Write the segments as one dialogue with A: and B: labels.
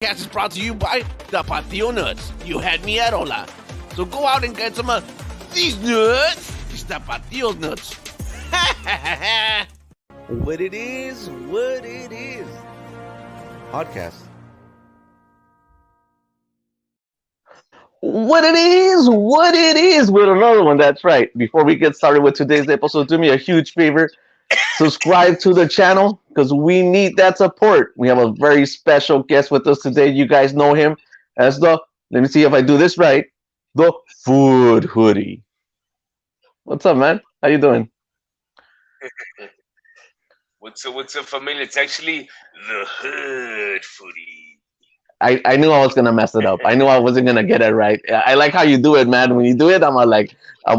A: podcast is brought to you by the Patio Nuts. You had me at hola. So go out and get some of these nuts. These Tapatio nuts. What it is, what it is. Podcast.
B: What it is with another one. That's right. Before we get started with today's episode, do me a huge favor. Subscribe to the channel because we need that support. We have a very special guest with us today. You guys know him as let me see if I do this right, the Food Hoodie. What's up, man? How you doing?
C: What's up, family? It's actually the Hood Foodie.
B: I knew I was gonna mess it up. I knew I wasn't gonna get it right. I like how you do it, man. When you do it, I'm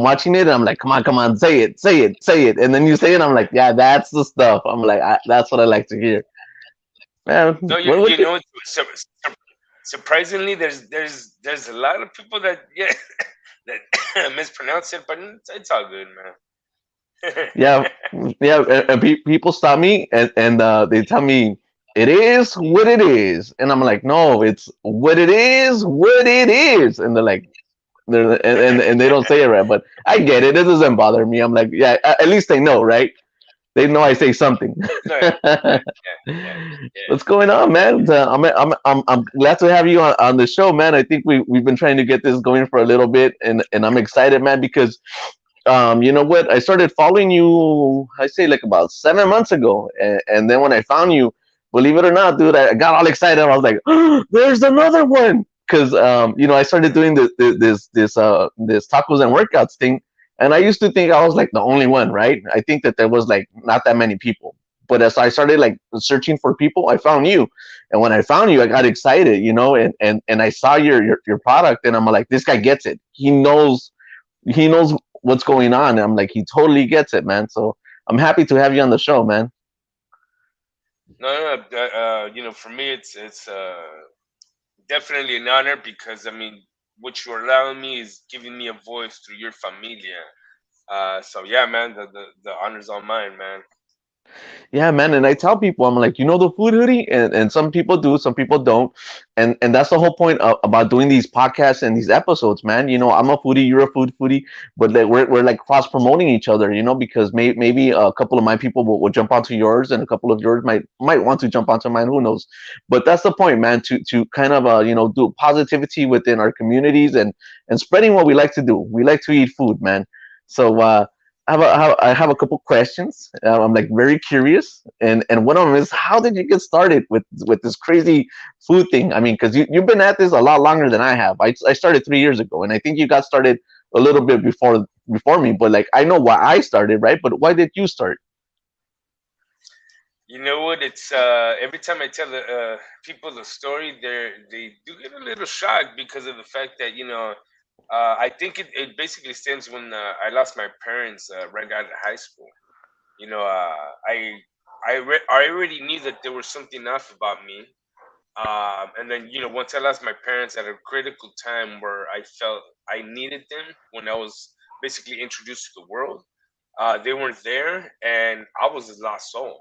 B: watching it, and I'm like, come on, say it, and then you say it, I'm like, yeah, that's the stuff. I'm like, that's what I like to hear, man.
C: No,
B: What would
C: surprisingly, there's a lot of people that that mispronounce it, but it's all good, man.
B: Yeah, yeah. And people stop me and they tell me it is what it is, and I'm like, no, it's what it is, and they're like, and they don't say it right, but I get it. It doesn't bother me. I'm like, yeah, at least they know, right? They know I say something.
C: No, yeah, yeah,
B: What's going on, man? I'm glad to have you on the show, man. I think we've been trying to get this going for a little bit, and I'm excited, man, because you know what? I started following you, I say like about 7 months ago, and then when I found you, believe it or not, dude, I got all excited. I was like, oh, "There's another one!" Because you know, I started doing this tacos and workouts thing, and I used to think I was like the only one, right? I think that there was like not that many people. But as I started like searching for people, I found you, and when I found you, I got excited, you know, and I saw your product, and I'm like, this guy gets it. He knows what's going on. And I'm like, he totally gets it, man. So I'm happy to have you on the show, man.
C: For me, it's definitely an honor because I mean, what you're allowing me is giving me a voice through your familia. So yeah, man, the honor's all mine, man.
B: Yeah, man. And I tell people, I'm like, you know, the food hoodie, and some people do, some people don't, and that's the whole point about doing these podcasts and these episodes, man. You know, I'm a foodie, you're a foodie, but like we're like cross promoting each other, you know, because maybe a couple of my people will jump onto yours, and a couple of yours might want to jump onto mine. Who knows? But that's the point, man. To kind of you know, do positivity within our communities and spreading what we like to do. We like to eat food, man. So I have a couple questions. I'm like very curious, and one of them is, how did you get started with this crazy food thing? I mean, because you've been at this a lot longer than I have. I started 3 years ago, and I think you got started a little bit before me. But like, I know why I started, right? But why did you start?
C: You know what? It's every time I tell people the story, they do get a little shocked because of the fact that I think it basically stems when I lost my parents right out of high school. You know, I already knew that there was something off about me, and then once I lost my parents at a critical time where I felt I needed them when I was basically introduced to the world, they weren't there, and I was a lost soul.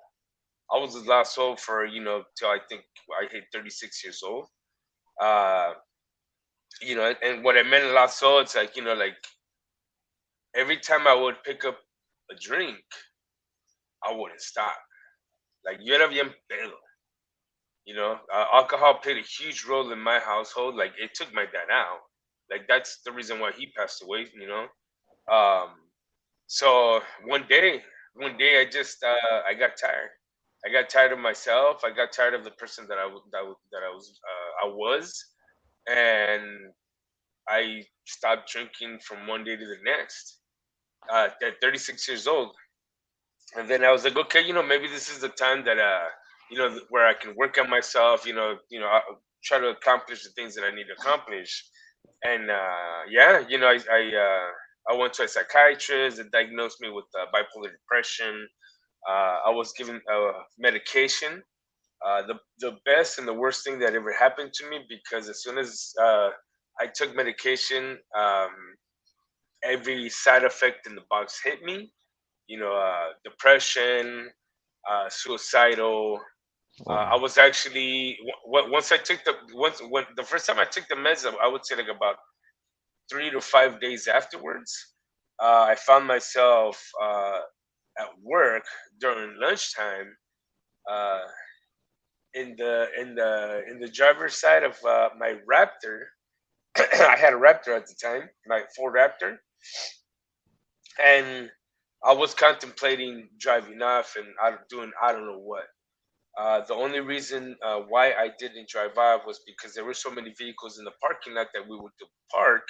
C: I was a lost soul for till I think I hit 36 years old. Uh, and what I meant a lost soul, it's like like every time I would pick up a drink, I wouldn't stop. Like yo era bien pedo. Alcohol played a huge role in my household. Like it took my dad out. Like that's the reason why he passed away. Um, so one day I got tired. I got tired of myself. I got tired of the person that I was, and I stopped drinking from one day to the next. At 36 years old, and then I was like, okay, maybe this is the time that where I can work on myself. Try to accomplish the things that I need to accomplish. And yeah, I went to a psychiatrist that diagnosed me with bipolar depression. I was given medication. The best and the worst thing that ever happened to me, because as soon as I took medication, every side effect in the box hit me. Depression, suicidal,
B: Wow.
C: I was actually once I took the once when the first time I took the meds, I would say like about 3 to 5 days afterwards. I found myself at work during lunchtime, uh, in the driver's side of my Raptor. I had a Raptor at the time, my Ford Raptor, and I was contemplating driving off and doing I don't know what. The only reason why I didn't drive off was because there were so many vehicles in the parking lot that we would park.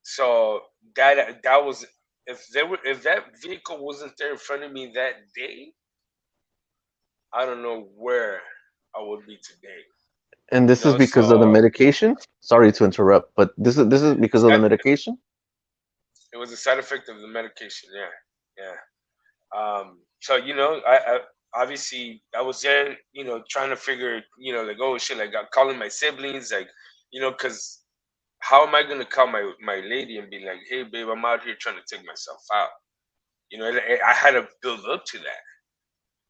C: So that was if that vehicle wasn't there in front of me that day, I don't know where I would be today.
B: And
C: You
B: this is
C: know,
B: because of the
C: so
B: medication? Sorry to interrupt, but this is because of the
C: that
B: medication?
C: it was a side effect of the medication. Yeah, yeah. So I obviously I was there, trying to figure, like, oh shit, like I'm calling my siblings, like, because how am I gonna call my lady and be like, hey babe, I'm out here trying to take myself out. I had to build up to that.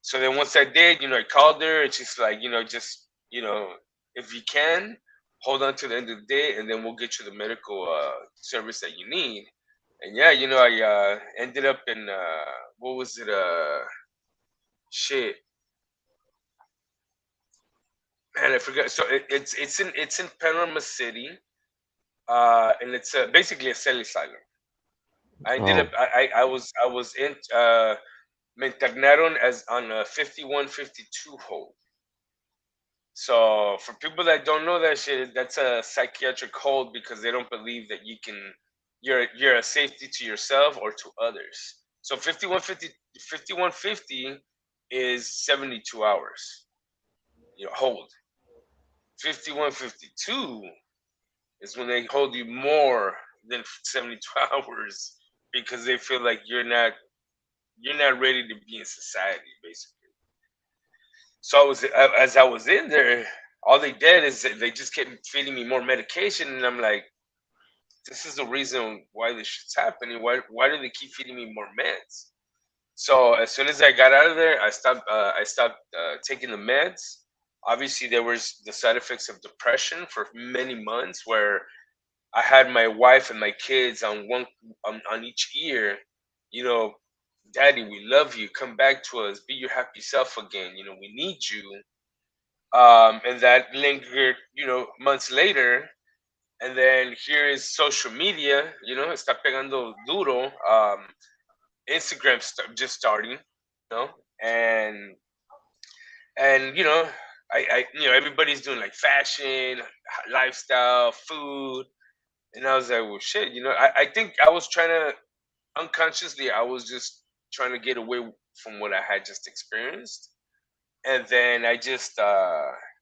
C: So then once I did, I called her and she's like, just if you can hold on to the end of the day, and then we'll get you the medical service that you need. And yeah, I ended up in what was it? Shit, man, I forgot. So it's in Panama City, and it's basically a cell asylum. I ended up
B: Oh,
C: I was in me internaron as on a 5152 hold. So for people that don't know that shit, that's a psychiatric hold because they don't believe that you're a safety to yourself or to others. So 5150 is 72 hours. Hold. 5152 is when they hold you more than 72 hours because they feel like you're not ready to be in society, basically. So as I was in there, all they did is they just kept feeding me more medication, and I'm like, this is the reason why this shit's happening. Why do they keep feeding me more meds? So as soon as I got out of there, I stopped taking the meds. Obviously, there was the side effects of depression for many months, where I had my wife and my kids on each ear. You know, Daddy, we love you. Come back to us. Be your happy self again. We need you. And that lingered, months later. And then here is social media. Está pegando duro. Instagram just starting. You know, and and everybody's doing like fashion, lifestyle, food, and I was like, well, shit. I think I was trying to unconsciously, I was just trying to get away from what I had just experienced. And then I just, yeah,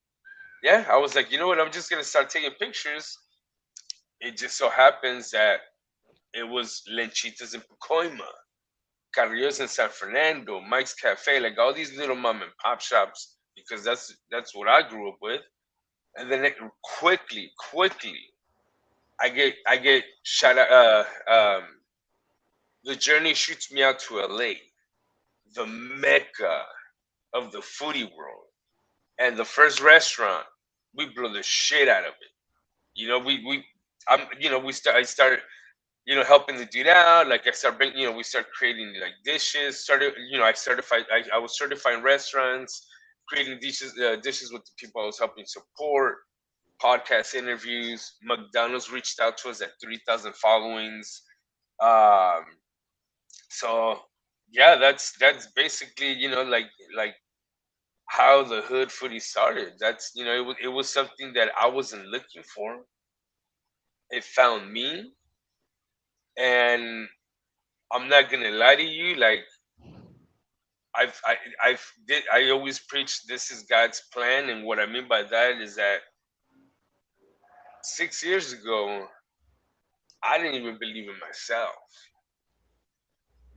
C: I was like, you know what? I'm just going to start taking pictures. It just so happens that it was Lenchitas in Pacoima, Carrillos in San Fernando, Mike's Cafe, like all these little mom and pop shops, because that's what I grew up with. And then quickly, I get shot out. The journey shoots me out to LA, the mecca of the foodie world. And the first restaurant, we blew the shit out of it. We I started helping the dude out. Like I started bringing, we start creating like dishes. Started I was certifying restaurants, creating dishes with the people I was helping support. Podcast interviews. McDonald's reached out to us at 3,000 followings. Um, so yeah, that's basically like how the hood footy started. That's it was something that I wasn't looking for. It found me, and I'm not gonna lie to you. Like I always preach this is God's plan, and what I mean by that is that 6 years ago I didn't even believe in myself.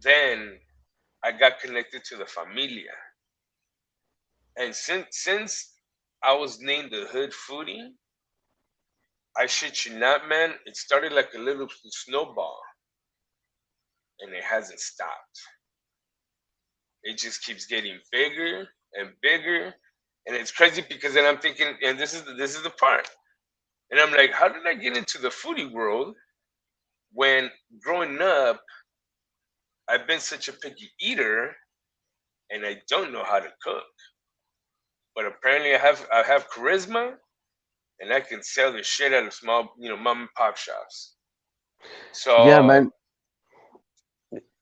C: Then I got connected to the familia, and since I was named the hood foodie, I shit you not, man. It started like a little snowball, and it hasn't stopped. It just keeps getting bigger and bigger. And it's crazy because then I'm thinking, and this is the part, and I'm like, how did I get into the foodie world when growing up I've been such a picky eater and I don't know how to cook, but apparently I have charisma and I can sell the shit out of small, mom and pop shops.
B: Yeah,
C: So
B: man.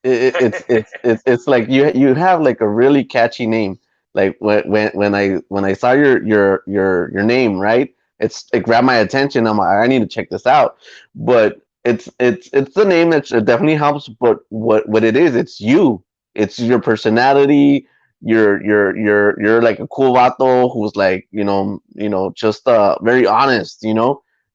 B: It's like you have like a really catchy name. Like when I saw your name, right? It grabbed my attention. I'm like, I need to check this out. But it's the name that definitely helps. But what it is, it's you. It's your personality. You're like a cool vato who's like just very honest.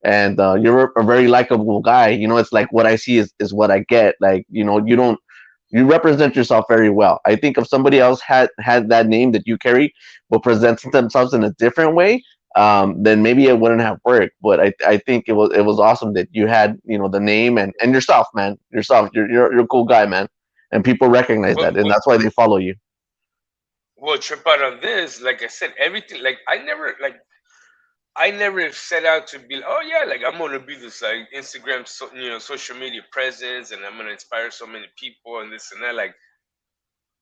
B: And you're a very likable guy. It's like what I see is what I get. Like you represent yourself very well. I think if somebody else had that name that you carry, but presents themselves in a different way, then maybe it wouldn't have worked. But I think it was awesome that you had the name and yourself, man. Yourself, you're a cool guy, man, and people recognize
C: what
B: that, and
C: what
B: that's why they follow you.
C: what trip out on this? Like I said, everything. Like I never set out to be. Oh yeah, like I'm gonna be this like Instagram, social media presence, and I'm gonna inspire so many people and this and that. Like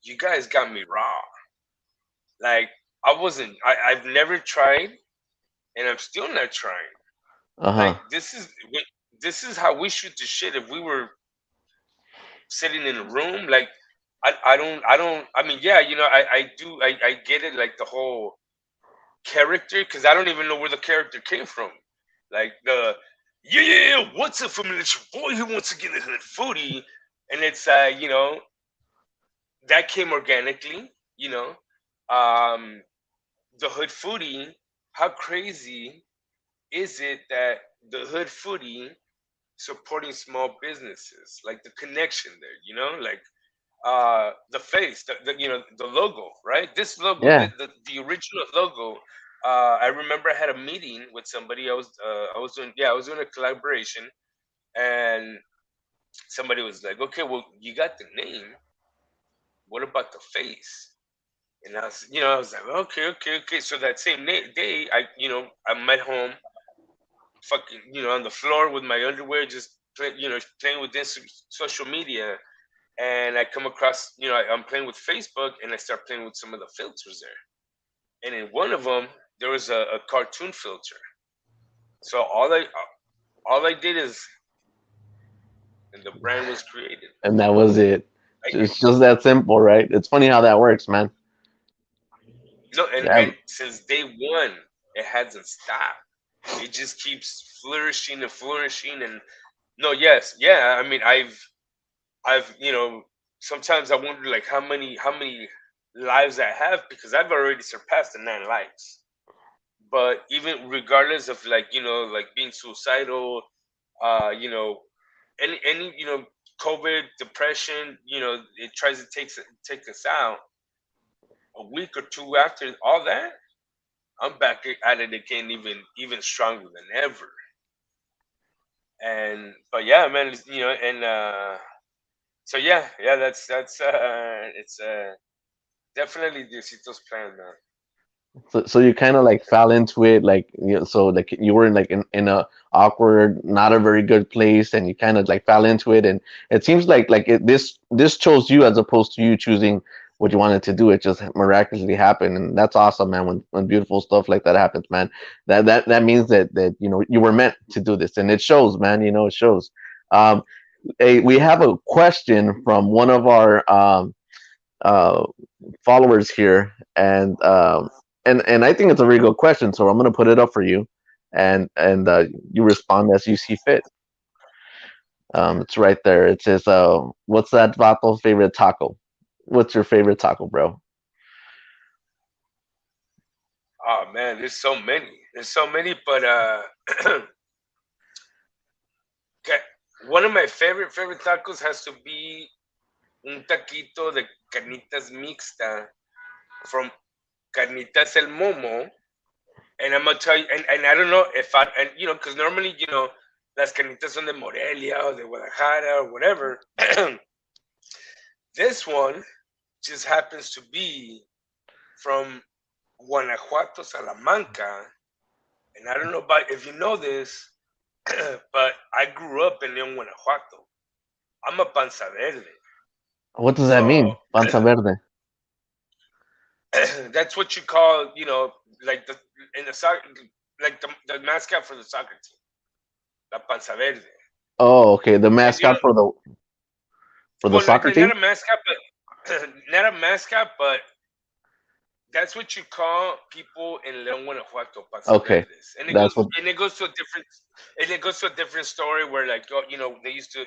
C: you guys got me wrong. Like I wasn't. I've never tried, and I'm still not trying.
B: Uh
C: Like
B: huh.
C: this is how we shoot the shit. If we were sitting in a room, like I don't. I mean, yeah, I do. I get it. Like the whole character, because I don't even know where the character came from. Like yeah, what's up, family? It's your boy who wants to get a hood foodie, and it's that came organically. Um, the hood foodie. How crazy is it that the hood foodie supporting small businesses, like the connection there, like the face, the logo, right? This logo,
B: Yeah.
C: the original logo. I remember I had a meeting with somebody. I was doing a collaboration, and somebody was like, "Okay, well, you got the name. What about the face?" And I was like, "Okay, okay, okay." So that same day, I'm at home, fucking, on the floor with my underwear, just playing with this social media, and I come across, I'm playing with Facebook, and I start playing with some of the filters there. And in one of them, there was a cartoon filter. So all I did is, and the brand was created.
B: And that was it.
C: Like,
B: It's just that simple, right? It's funny how that works, man.
C: no, and
B: Yeah.
C: and since day one, it hasn't stopped. It just keeps flourishing and flourishing. And no, yes, yeah. I mean, I've sometimes I wonder like how many lives I have, because I've already surpassed the 9 lives. But even regardless of like being suicidal, uh you know any COVID, depression, it tries to take us out. A week or two after all that, I'm back at it again, even stronger than ever. And but yeah, man, and so yeah, that's it's definitely Diosito's plan, man.
B: So you kind of like fell into it, like so like you were in like in a awkward, not a very good place, and you kind of like fell into it, and it seems this chose you as opposed to you choosing what you wanted to do. It just miraculously happened, and that's awesome, man. When beautiful stuff like that happens, man, that means that you were meant to do this, and it shows, man. It shows. Um, we have a question from one of our uh followers here, and I think it's a really good question. So I'm gonna put it up for you, and you respond as you see fit. It's right there. It says, "What's that vato's favorite taco? What's your favorite taco, bro?"
C: Oh man, there's so many, but okay, one of my favorite tacos has to be un taquito de carnitas mixta from Carnitas El Momo. And I'm gonna tell you, and I don't know if I, and because normally, las carnitas son de Morelia or de Guadalajara or whatever. This one just happens to be from Guanajuato, Salamanca, and I don't know about if you know this, but I grew up in León, Guanajuato. I'm a panza verde,
B: What does that
C: so
B: mean? Panza verde.
C: that's what you call, like the in the soccer, like the mascot for the soccer team, la panza verde.
B: Oh, okay. The
C: And you know,
B: mascot for the
C: well,
B: soccer
C: not
B: team.
C: a mascot, but not a mascot, but that's what you call people in León, Guanajuato, panza
B: Okay,
C: verdes, and
B: that's what.
C: it goes to a different story where like they used to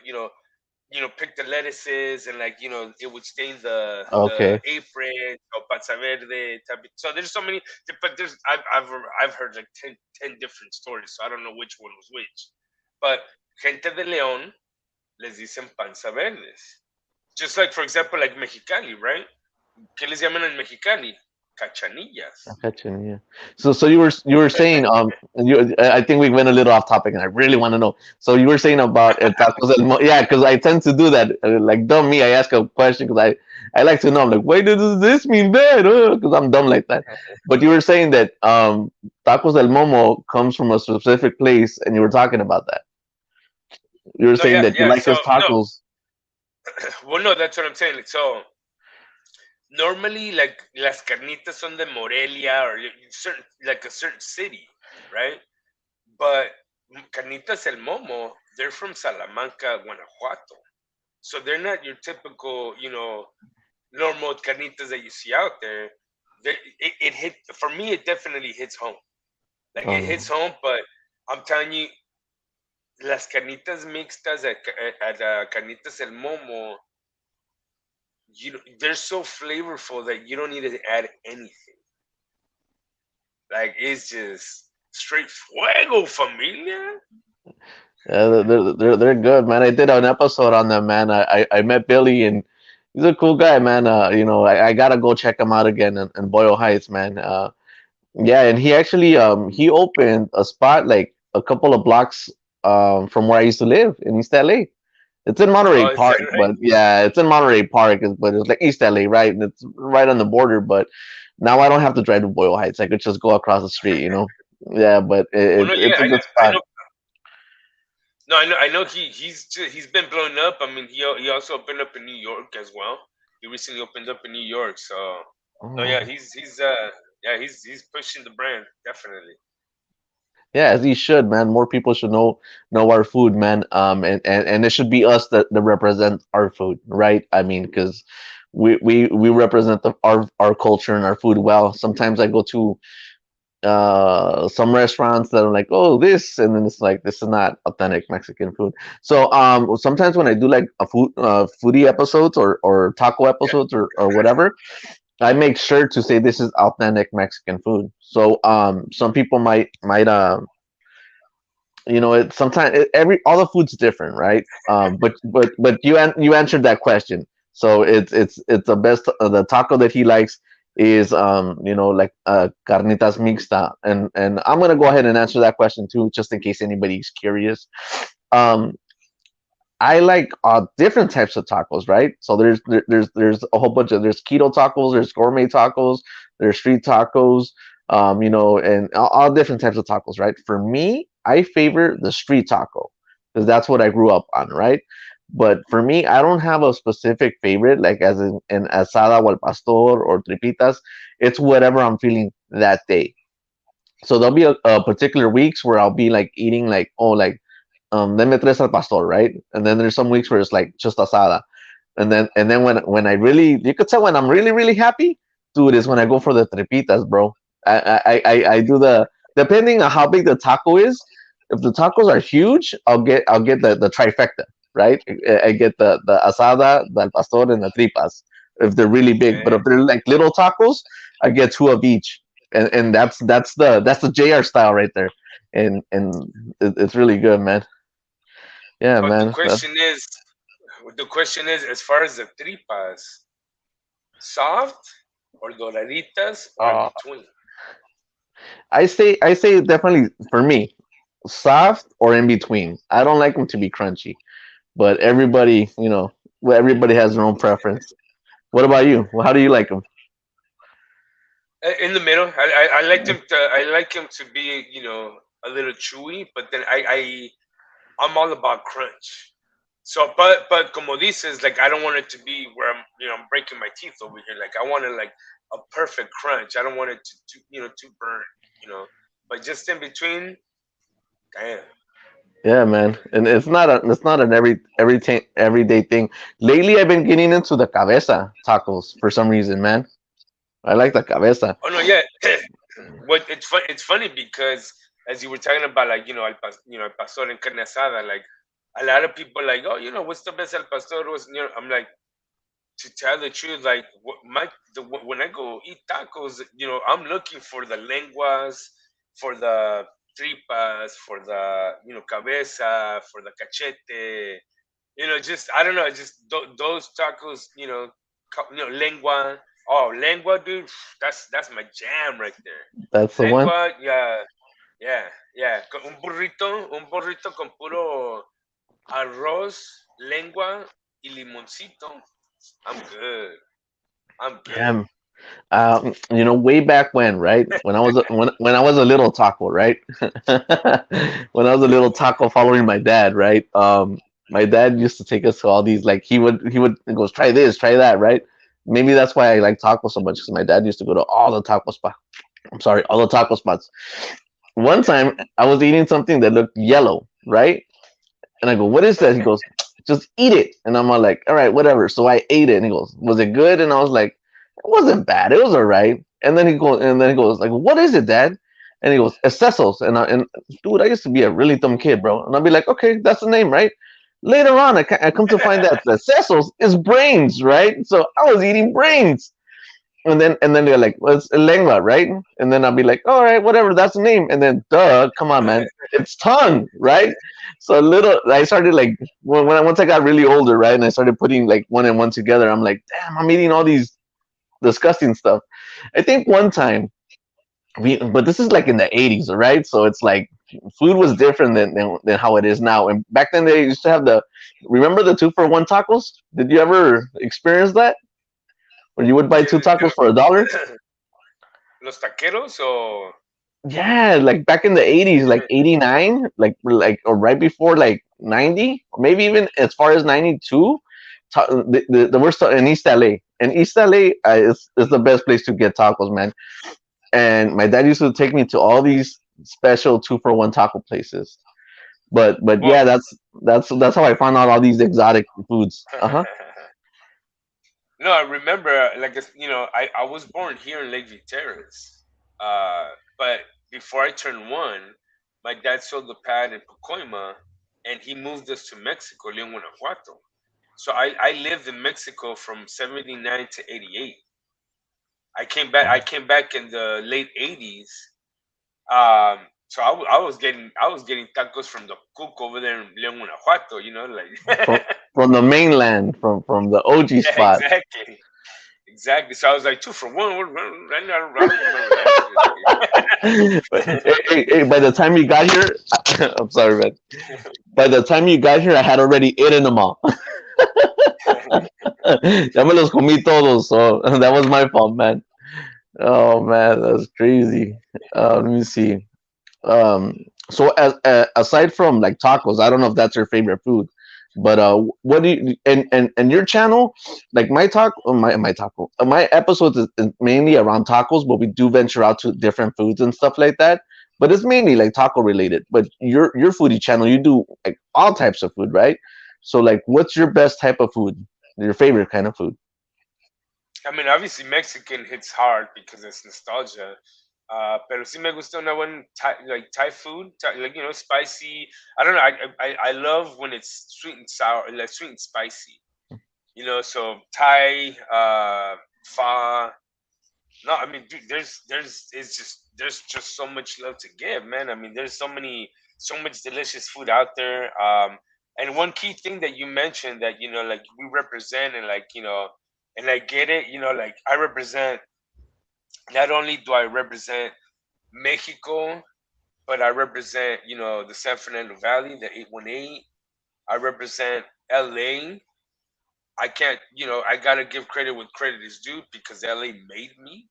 C: pick the lettuces and like it would stain the
B: Okay.
C: apron or panza verde. So there's so many, but I've heard like 10 different stories, so I don't know which one was which. But gente de León les dicen panza verdes. Just like for example like Mexicali, right? ¿Qué les llaman en Mexicali? Cachanillas.
B: Gotcha, yeah. So you were saying I think we went a little off topic and I really want to know. So you were saying about tacos yeah, because I tend to do that. Like dumb me, I ask a question because I like to know. I'm like, why does this mean that? Because I'm dumb like that. But you were saying that tacos del Momo comes from a specific place, and you were talking about that. You were
C: No,
B: saying
C: yeah,
B: that you
C: yeah.
B: like
C: So
B: his
C: no,
B: tacos.
C: well, no, that's what I'm saying. So normally, like las carnitas son de Morelia or certain like a certain city, right? But carnitas el Momo, they're from Salamanca, Guanajuato. So they're not your typical, normal carnitas that you see out there. It hit for me. It definitely hits home. Like it hits home, but I'm telling you, las carnitas mixtas at carnitas el Momo, they're so flavorful that you don't need to add anything. Like it's just straight fuego, familia.
B: Yeah, they're good, man. I did an episode on them, man. I met Billy, and he's a cool guy, man. I gotta go check him out again in Boyle Heights, man. Yeah, and he actually he opened a spot like a couple of blocks from where I used to live in East LA. It's in Monterey
C: Oh, is that
B: Park,
C: right?
B: but yeah, it's in Monterey Park, but it's like East LA, right? And it's right on the border, but now I don't have to drive to Boyle Heights. I could just go across the street, you know? Yeah, but
C: Well, no, yeah,
B: it's a good
C: I
B: spot.
C: know. No, I know. He's been blown up. I mean, he also opened up in New York as well. He recently opened up in New York. So no, yeah,
B: Oh.
C: he's pushing the brand definitely.
B: Yeah, as you should, man. More people should know our food, man. And it should be us that represent our food, right? I mean, because we represent our culture and our food well. Sometimes I go to some restaurants that are like, oh, this, and then it's like this is not authentic Mexican food. So sometimes when I do like a foodie episodes or taco
C: Yeah.
B: episodes or whatever, I make sure to say this is authentic Mexican food. So some people might it sometimes every all the food's different, right? But you answered that question. So it's the best. The taco that he likes is like carnitas mixta, and I'm gonna go ahead and answer that question too, just in case anybody's curious. um I like different types of tacos, right? So there's a whole bunch of there's keto tacos, there's gourmet tacos, there's street tacos, and all different types of tacos, right? For me, I favor the street taco because that's what I grew up on, right? But for me, I don't have a specific favorite, like as in asada o al pastor or tripitas. It's whatever I'm feeling that day. So there'll be a particular weeks where I'll be like eating like like deme tres al pastor, right? And then there's some weeks where it's like just asada. And then when I really you could tell when I'm really happy, dude, is when I go for the tripitas, bro. I do the depending on how big the taco is. If the tacos are huge, I'll get the trifecta, right? I get the asada, the al pastor, and the tripas if they're really big. But
C: Okay.
B: if they're like little tacos, I get two of each, and that's the JR style right there, and it's really good, man. Yeah,
C: But
B: man.
C: the question is, as far as the tripas, soft or doraditas or in
B: Uh,
C: between.
B: I say definitely for me, soft or in between. I don't like them to be crunchy, but everybody has their own preference. What about you? Well, how do you like them?
C: In the middle. I like him to. I like him to be, a little chewy, but then I'm all about crunch. So, but como dices, like I don't want it to be where I'm breaking my teeth over here. Like I want it like a perfect crunch. I don't want it to burn. You know, but just in between, damn.
B: Yeah, man, and it's not an everyday thing. Lately, I've been getting into the cabeza tacos for some reason, man. I like the cabeza.
C: Oh no, yeah. What it's funny because as you were talking about, like el pastor and carne asada, like a lot of people like, oh, what's the best el pastor was, I'm like, to tell the truth, like when I go eat tacos, I'm looking for the lenguas, for the tripas, for the cabeza, for the cachete, just I don't know, just those tacos, lengua. Oh, lengua, dude, that's my jam right there.
B: That's the one.
C: Lengua, yeah, yeah, yeah. Un burrito con puro arroz, lengua y limoncito. I'm good. I'm good.
B: Yeah, way back when, right? When I was a little taco, right? When I was a little taco following my dad, right? My dad used to take us to all these, like he would he goes, try this, try that, right? Maybe that's why I like tacos so much because my dad used to go to all the taco spots. I'm sorry, all the taco spots. One time I was eating something that looked yellow, right? And I go, what is that? He goes, just eat it. And I'm all like, all right, whatever. So I ate it. And he goes, was it good? And I was like, it wasn't bad. It was all right. And then he goes, like, what is it, Dad? And he goes, Essesos. And dude, I used to be a really dumb kid, bro. And I'll be like, okay, that's the name, right? Later on, I come to find that the Essesos is brains, right? So I was eating brains. And then they're like, well, it's lengua, right? And then I'll be like, all right, whatever, that's the name. And then, duh, come on, man, it's tongue, right? So I started like once I got really older, right, and I started putting like one and one together. I'm like, damn, I'm eating all these disgusting stuff. I think one time but this is like in the 80s, right? So it's like food was different than how it is now. And back then they used to have remember the 2 for 1 tacos? Did you ever experience that? Where you would buy two tacos for $1?
C: Los taqueros o
B: Yeah, like back in the 80s, like 89, like or right before like 90, or maybe even as far as 92. The worst in East LA. And East LA is the best place to get tacos, man. And my dad used to take me to all these special 2 for 1 taco places. But
C: well.
B: yeah, that's how I found out all these exotic foods. Uh-huh.
C: No, I remember, like, I was born here in Lakeview Terrace, but before I turned one, my dad sold the pad in Pacoima, and he moved us to Mexico, Leon, Guanajuato. So I lived in Mexico from '79 to '88. I came back in the late '80s. So I was getting tacos from the cook over there in Leon, Guanajuato.
B: From
C: Like.
B: from the mainland, from the OG
C: Yeah,
B: spot.
C: exactly. Exactly. So I was like 2 for 1. I don't remember
B: But,
C: that
B: hey, by the time you got here, I'm sorry, man. By the time you got here, I had already eaten them all. Ya me los comí todos, so that was my fault, man. Oh man, that's crazy. Let me see. Um, so aside from like tacos, I don't know if that's your favorite food, but what do you and your channel, like my taco, my episodes is mainly around tacos, but we do venture out to different foods and stuff like that. But it's mainly like taco related. But your foodie channel, you do like all types of food, right? So like, what's your best type of food? Your favorite kind of food?
C: I mean, obviously Mexican hits hard because it's nostalgia. Pero sí me gusta una buen Thai food, like spicy. I don't know. I love when it's sweet and sour, like sweet and spicy. So Thai, pho. No, I mean, dude, there's just so much love to give, man. I mean, there's so much delicious food out there. And one key thing that you mentioned that like we represent and like and I get it. Like I represent. Not only do I represent Mexico, but I represent the San Fernando Valley, the 818. I represent LA. I can't, I gotta give credit what credit is due because LA made me.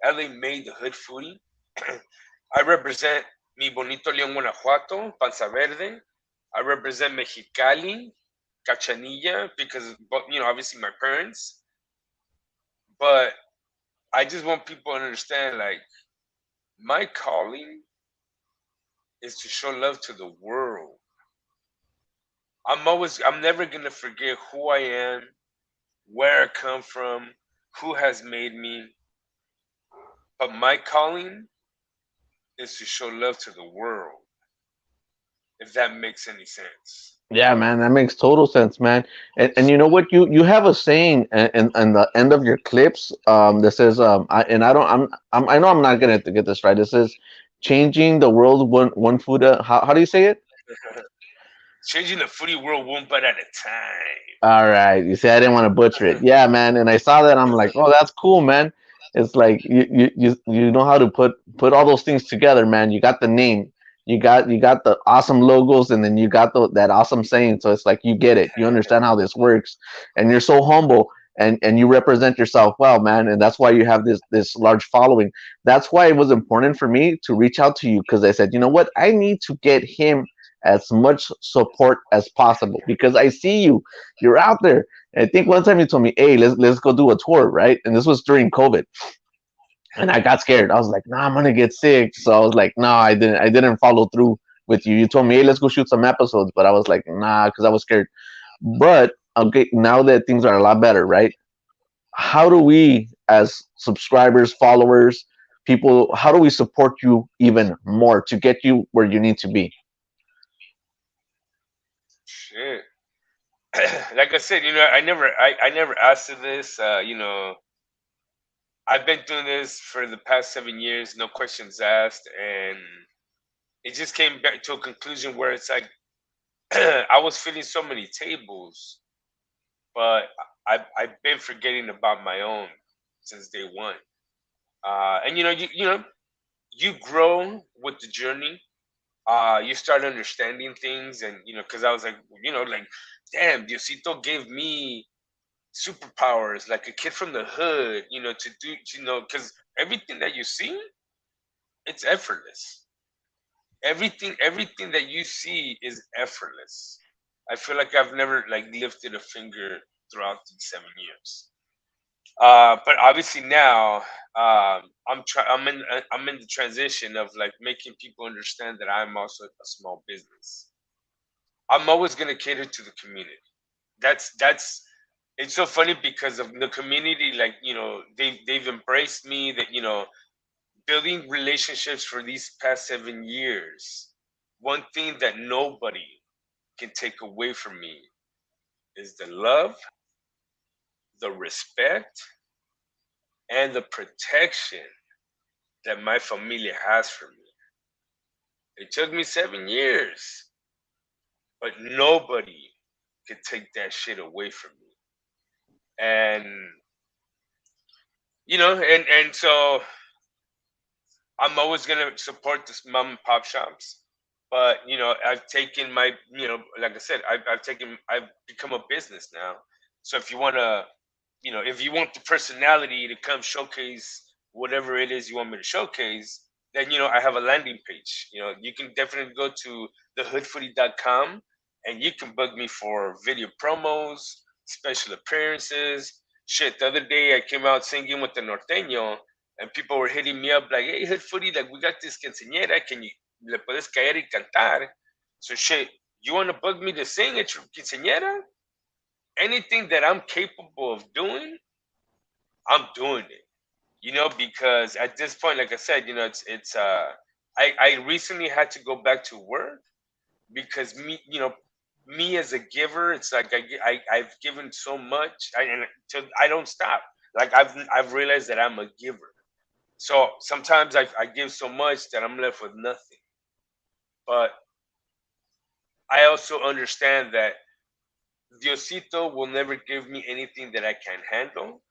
C: LA made the hood foodie. I represent mi bonito León, Guanajuato, Panza Verde. I represent Mexicali, Cachanilla, because, obviously my parents. But I just want people to understand, like, my calling is to show love to the world. I'm never gonna forget who I am, where I come from, who has made me. But my calling is to show love to the world, if that makes any sense.
B: Yeah, man, that makes total sense, man. And you know what? You have a saying in the end of your clips that says and I don't I know I'm not gonna get this right. It says changing the world one food. How do you say it?
C: Changing the foodie world one bite at a time.
B: All right. You see, I didn't want to butcher it. Yeah, man. And I saw that. I'm like, oh, that's cool, man. It's like you know how to put all those things together, man. You got the name, you got the awesome logos, and then you got that awesome saying. So it's like you get it. You understand how this works, and you're so humble, and you represent yourself well, man. And that's why you have this large following. That's why it was important for me to reach out to you because I said, you know what, I need to get him as much support as possible because I see you. You're out there. And I think one time you told me, "Hey, let's go do a tour," right? And this was during COVID, and I got scared. I was like, "Nah, I'm gonna get sick." So I was like, "No, I didn't follow through with you." You told me, "Hey, let's go shoot some episodes," but I was like, "Nah," because I was scared. But okay, now that things are a lot better, right? How do we, as subscribers, followers, people, how do we support you even more to get you where you need to be?
C: Shit. Like I said, I never asked for this. I've been doing this for the past 7 years, no questions asked, and it just came back to a conclusion where it's like I was filling so many tables, but I've been forgetting about my own since day one. And you grow with the journey. You start understanding things, and because I was like, like, damn, Diosito gave me superpowers, like a kid from the hood, to do, because everything that you see, it's effortless. Everything that you see is effortless. I feel like I've never like lifted a finger throughout these 7 years. But obviously now, I'm in the transition of like making people understand that I'm also a small business. I'm always gonna cater to the community. That's it's so funny because of the community. Like they've embraced me. That building relationships for these past 7 years. One thing that nobody can take away from me is the love, the respect, and the protection that my familia has for me. It took me 7 years, but nobody could take that shit away from me. And so I'm always gonna support this mom and pop shops. But I've taken my, like I said, I've become a business now. So if you want the personality to come showcase whatever it is you want me to showcase, then I have a landing page. You can definitely go to thehoodfoodie.com and you can bug me for video promos, special appearances. Shit, the other day I came out singing with the norteño, and people were hitting me up like, "Hey, Hoodfoodie, like we got this quinceañera, can you le puedes caer y cantar?" So shit, you want to bug me to sing at your quinceañera? Anything that I'm capable of doing, I'm doing it. Because at this point, like I said, I recently had to go back to work because me as a giver, it's like I've given so much, I don't stop. Like I've realized that I'm a giver. So sometimes I give so much that I'm left with nothing. But I also understand that Diosito will never give me anything that I can't handle.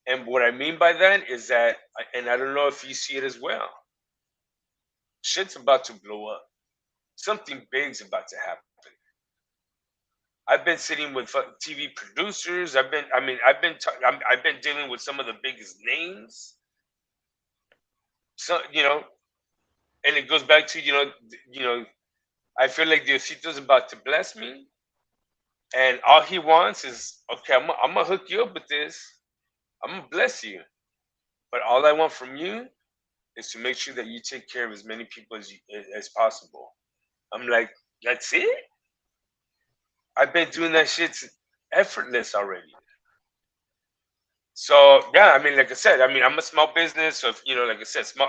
C: And what I mean by that is that, and I don't know if you see it as well, shit's about to blow up. Something big's about to happen. I've been sitting with TV producers. I've been dealing with some of the biggest names. So and it goes back to I feel like Diosito's about to bless me, and all he wants is, okay, I'm gonna hook you up with this. I'm gonna bless you, but all I want from you is to make sure that you take care of as many people as possible. I'm like, that's it. I've been doing that shit effortless already. So yeah, I mean, like I said, I mean, I'm a small business, so if, like I said, small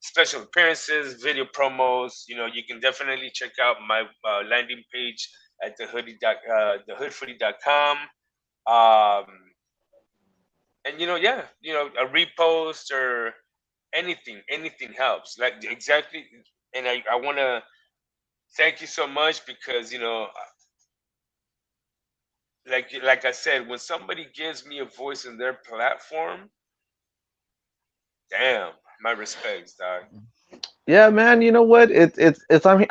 C: special appearances, video promos. You can definitely check out my landing page at thehoodfoodie.com. Um, and yeah, a repost or anything helps. Like exactly, and I want to thank you so much because like I said, when somebody gives me a voice in their platform, damn, my respects, dog.
B: Yeah, man. You know what? It's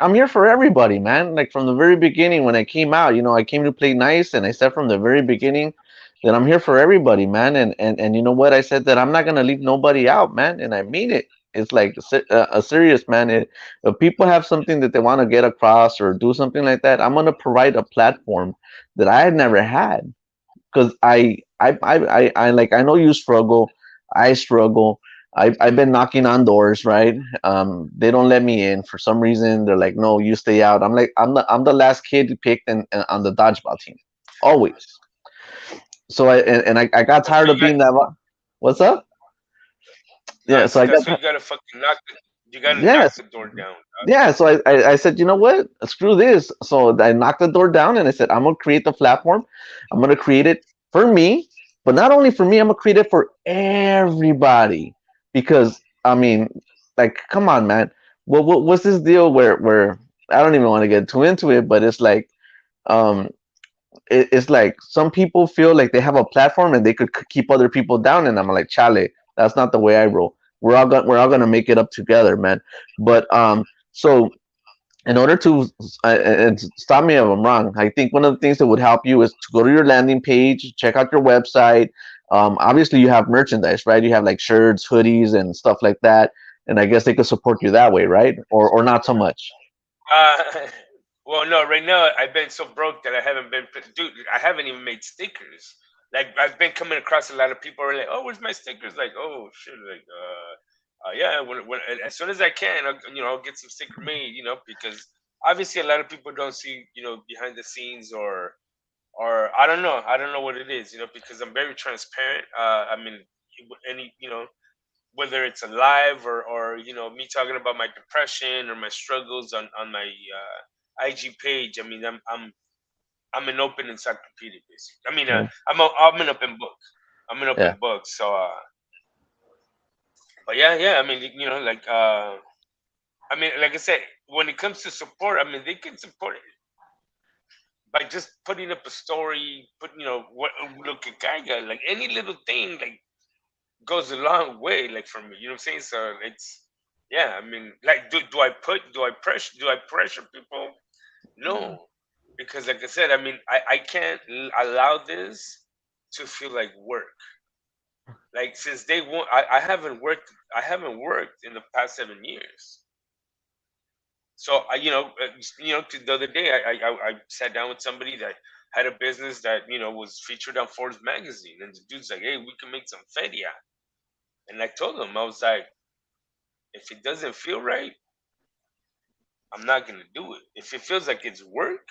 B: I'm here for everybody, man. Like from the very beginning when I came out, I came to play nice, and I said from the very beginning that I'm here for everybody, man. And you know what? I said that I'm not gonna leave nobody out, man, and I mean it. It's like a serious man. If people have something that they want to get across or do something like that, I'm gonna provide a platform that I had never had because like I know you struggle, I struggle. I've been knocking on doors, right? They don't let me in for some reason. They're like, no, you stay out. I'm like, I'm the last kid picked on the dodgeball team, always. So I got
C: That's
B: tired
C: why
B: of
C: you got
B: being that. What's up?
C: no.
B: Yeah, so I got
C: That's why you gotta fucking knock. You gotta knock
B: yes.
C: the door down.
B: Yeah, so I said, you know what? Screw this. So I knocked the door down and I said, I'm gonna create the platform. I'm gonna create it for me, but not only for me, I'm gonna create it for everybody. Because I mean, like, come on, man. What's this deal where I don't even want to get too into it, but it's like um it's like some people feel like they have a platform and they could keep other people down, and I'm like, chale, that's not the way I roll. We're all gonna make it up together, man. But so in order to and stop me if I'm wrong, I think one of the things that would help you is to go to your landing page, check out your website. Obviously, you have merchandise, right? You have like shirts, hoodies, and stuff like that. And I guess they could support you that way, right? Or not so much.
C: Uh, well, no. Right now, I've been so broke that I haven't been. Dude, I haven't even made stickers. Like I've been coming across a lot of people are like, "Oh, where's my stickers?" Like, "Oh shit!" Like, yeah. When as soon as I can, I'll get some sticker made. Because obviously a lot of people don't see behind the scenes or I don't know what it is. Because I'm very transparent. I mean, any whether it's a live or me talking about my depression or my struggles on my IG page. I mean, I'm an open encyclopedia, basically. I mean,
B: Yeah.
C: I'm an open book. I'm an
B: Yeah.
C: open book. So, but yeah. I mean, like I mean, like I said, when it comes to support, I mean, they can support it by just putting up a story, what look at Geiger, like any little thing, like goes a long way, like for me. You know what I'm saying? So it's yeah. I mean, like, do I pressure people? No, because like I said, I mean, I can't allow this to feel like work. Like since day one, I haven't worked. I haven't worked in the past 7 years. So the other day I sat down with somebody that had a business that was featured on Forbes magazine, and the dude's like, "Hey, we can make some feria." And I told him, I was like, if it doesn't feel right, I'm not gonna do it. If it feels like it's work,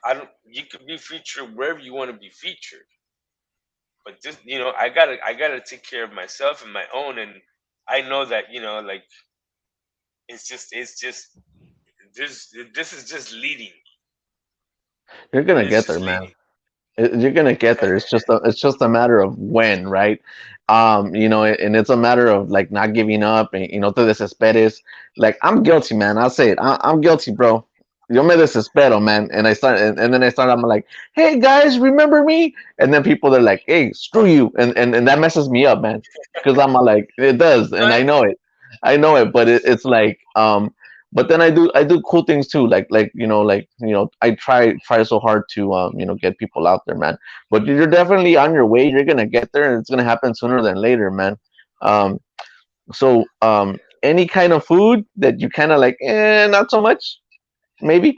C: I don't. You could be featured wherever you want to be featured, but just I gotta take care of myself and my own, and I know that like it's just this is just leading.
B: You're gonna
C: It's
B: get
C: just
B: there, man.
C: leading.
B: You're gonna get there. It's just a matter of when, right? And it's a matter of like not giving up and te desesperes. Like I'm guilty, man. I'll say it. I'm guilty, bro. Yo me desespero, man. And then I start. I'm like, hey guys, remember me? And then people are like, hey, screw you, and that messes me up, man. Because I'm like, it does,
C: No,
B: and I know it. I know it, but it's like But then I do cool things too, like I try so hard to get people out there, man. But you're definitely on your way. You're gonna get there, and it's gonna happen sooner than later, man. Um, so any kind of food that you kind of like, not so much, maybe.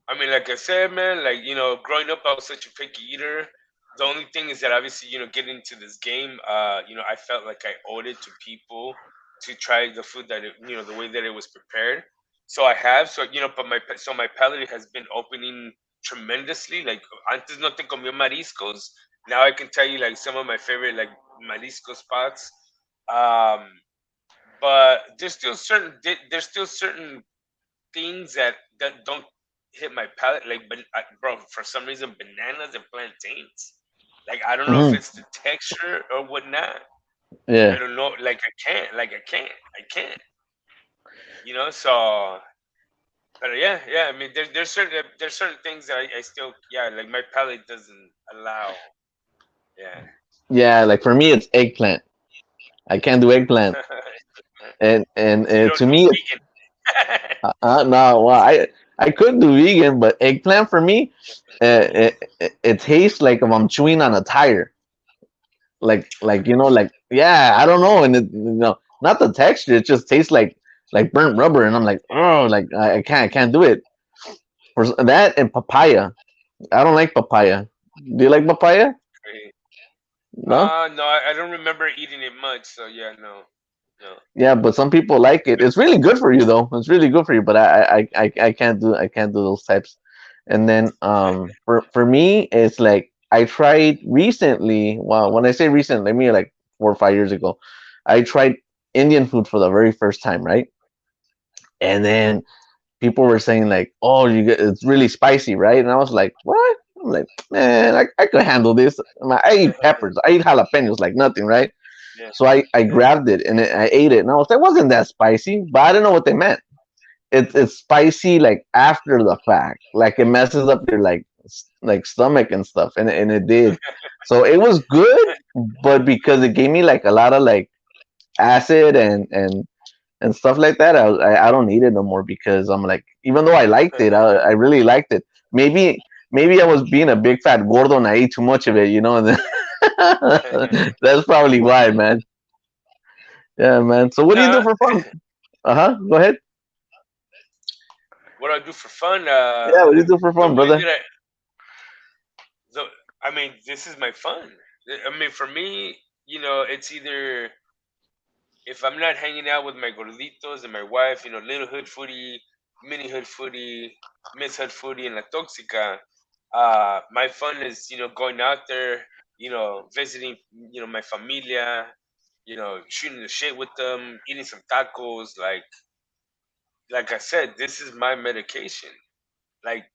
C: I mean, like I said, man, like, growing up, I was such a picky eater. The only thing is that obviously, getting into this game, I felt like I owed it to people to try the food the way that it was prepared. So I have, but my palate has been opening tremendously. Like, antes no te comía mariscos. Now I can tell you, like, some of my favorite, like, marisco spots. Um, but there's still certain things that don't hit my palate. Like, but bro, for some reason, bananas and plantains. Like, I don't know if
B: Hmm.
C: it's the texture or whatnot. I
B: Yeah,
C: don't know. Like, I can't. Like, I can't. So. But yeah, yeah. I mean, there's certain things that I still, yeah, like, my palate doesn't allow. Yeah.
B: yeah. Like for me, it's eggplant. I can't do eggplant, and
C: So you don't
B: to
C: do
B: me,
C: vegan.
B: no. Well, I could do vegan, but eggplant for me, it tastes like if I'm chewing on a tire. Like yeah, I don't know, and not the texture. It just tastes like burnt rubber, and I'm like, oh, like I can't do it. For that and papaya, I don't like papaya. Do you like papaya? No.
C: No, I don't remember eating it much. So yeah, no, no.
B: Yeah, but some people like it. It's really good for you though. It's really good for you, but I can't do those types. And then for me, it's like I tried recently. Well, when I say recent, I mean like 4 or 5 years ago. I tried Indian food for the very first time, right? And then people were saying like, "Oh, it's really spicy, right?" And I was like, "What?" I'm like, "Man, I could handle this. I eat peppers. I eat jalapenos like nothing, right?"
C: Yeah,
B: So I
C: yeah.
B: grabbed it and I ate it, and I was like, "Wasn't that spicy?" But I didn't know what they meant. It's spicy like after the fact, like it messes up your like stomach and stuff, and it did. So it was good, but because it gave me like a lot of like acid and stuff like that, I don't need it no more because I'm like, even though I liked it, I really liked it. Maybe I was being a big fat gordo and I ate too much of it, and that's probably why, man. Yeah, man. So what do you do
C: No,
B: for fun? Go ahead.
C: what do I do for fun?
B: Yeah, what do you do for
C: The
B: fun,
C: way
B: brother?
C: that the, I mean, this is my fun. I mean, for me, it's either, if I'm not hanging out with my gorditos and my wife, little hood foodie, mini hood foodie, miss hood foodie, and la toxica. My fun is, going out there, visiting, my familia, shooting the shit with them, eating some tacos. Like I said, this is my medication. Like,